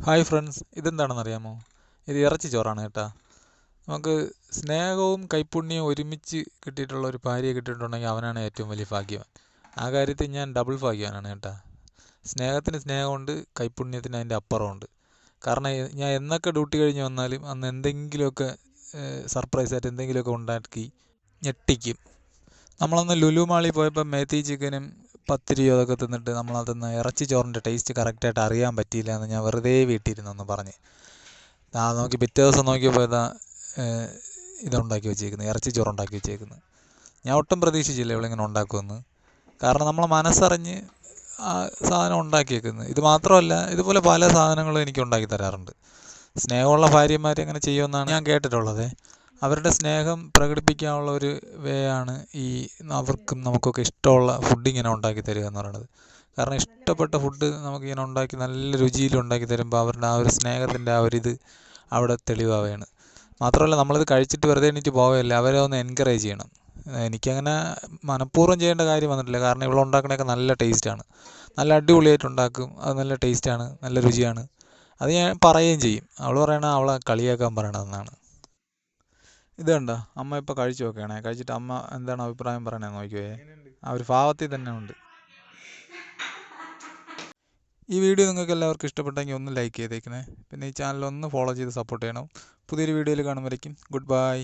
Hi friends, ഇതെന്താണെന്നറിയാമോ? ഇത് ഇറച്ചി ചോറാണ് കേട്ടോ. നമുക്ക് സ്നേഹവും കൈപ്പുണ്യവും ഒരുമിച്ച് കിട്ടിയിട്ടുള്ള ഒരു ഭാര്യയെ കിട്ടിയിട്ടുണ്ടെങ്കിൽ അവനാണ് ഏറ്റവും വലിയ ഭാഗ്യവാൻ. ആ കാര്യത്തിൽ ഞാൻ ഡബിൾ ഭാഗ്യവാനാണ് കേട്ടോ. സ്നേഹത്തിന് സ്നേഹമുണ്ട്, കൈപ്പുണ്യത്തിന് അതിൻ്റെ അപ്പുറമുണ്ട്. കാരണം ഞാൻ എന്നൊക്കെ ഡ്യൂട്ടി കഴിഞ്ഞ് വന്നാലും അന്ന് എന്തെങ്കിലുമൊക്കെ സർപ്രൈസായിട്ട് എന്തെങ്കിലുമൊക്കെ ഉണ്ടാക്കി ഞെട്ടിക്കും. നമ്മളന്ന് ലുലു മാളിൽ പോയപ്പോൾ മേത്തി ചിക്കനും പത്തിരിയോ അതൊക്കെ തിന്നിട്ട് നമ്മളതിന്ന് ഇറച്ചി ചോറിൻ്റെ ടേസ്റ്റ് കറക്റ്റായിട്ട് അറിയാൻ പറ്റിയില്ല എന്ന് ഞാൻ വെറുതെ വീട്ടിലിരുന്നെന്ന് പറഞ്ഞ് നോക്കി പിറ്റേ ദിവസം നോക്കിയപ്പോൾ ഇതുണ്ടാക്കി വെച്ചേക്കുന്നത്, ഇറച്ചി ചോറുണ്ടാക്കി വെച്ചേക്കുന്നത്. ഞാൻ ഒട്ടും പ്രതീക്ഷിച്ചില്ല ഇവളിങ്ങനെ ഉണ്ടാക്കുമെന്ന്. കാരണം നമ്മളെ മനസ്സറിഞ്ഞ് ആ സാധനം ഉണ്ടാക്കിയേക്കുന്നത്. ഇത് മാത്രമല്ല, ഇതുപോലെ പല സാധനങ്ങളും എനിക്ക് ഉണ്ടാക്കി തരാറുണ്ട്. സ്നേഹമുള്ള ഭാര്യമാർ അങ്ങനെ ചെയ്യുമെന്നാണ് ഞാൻ കേട്ടിട്ടുള്ളത്. അവരുടെ സ്നേഹം പ്രകടിപ്പിക്കാനുള്ള ഒരു വേ ആണ് ഈ അവർക്കും നമുക്കൊക്കെ ഇഷ്ടമുള്ള ഫുഡ് ഇങ്ങനെ ഉണ്ടാക്കി തരിക എന്ന് പറയുന്നത്. കാരണം ഇഷ്ടപ്പെട്ട ഫുഡ് നമുക്കിങ്ങനെ ഉണ്ടാക്കി നല്ല രുചിയിൽ ഉണ്ടാക്കി തരുമ്പോൾ അവരുടെ ആ ഒരു സ്നേഹത്തിൻ്റെ ആ ഒരിത് അവിടെ തെളിവാവുകയാണ്. മാത്രമല്ല, നമ്മളിത് കഴിച്ചിട്ട് വെറുതെ എണീറ്റ് പോവുകയല്ല, അവരെ ഒന്ന് എൻകറേജ് ചെയ്യണം. എനിക്കങ്ങനെ മനഃപൂർവ്വം ചെയ്യേണ്ട കാര്യം വന്നിട്ടില്ല. കാരണം ഇവളുണ്ടാക്കണതൊക്കെ നല്ല ടേസ്റ്റാണ്, നല്ല അടിപൊളിയായിട്ട് ഉണ്ടാക്കും. അത് നല്ല ടേസ്റ്റാണ്, നല്ല രുചിയാണ്. അത് ഞാൻ പറയുകയും ചെയ്യും. അവൾ പറയണ അവളെ കളിയാക്കാൻ പറയണതെന്നാണ്. ഇത് കണ്ടോ, അമ്മ ഇപ്പോൾ കഴിച്ചു നോക്കുകയാണേ. കഴിച്ചിട്ട് അമ്മ എന്താണ് അഭിപ്രായം പറയണതെന്ന് നോക്കിയേ. ആ ഒരു ഭാവത്തിൽ തന്നെ ഉണ്ട്. ഈ വീഡിയോ നിങ്ങൾക്ക് എല്ലാവർക്കും ഇഷ്ടപ്പെട്ടെങ്കിൽ ഒന്ന് ലൈക്ക് ചെയ്തേക്കണേ. പിന്നെ ഈ ചാനൽ ഒന്ന് ഫോളോ ചെയ്ത് സപ്പോർട്ട് ചെയ്യണം. പുതിയൊരു വീഡിയോയിൽ കാണുമ്പോഴേക്കും ഗുഡ് ബൈ.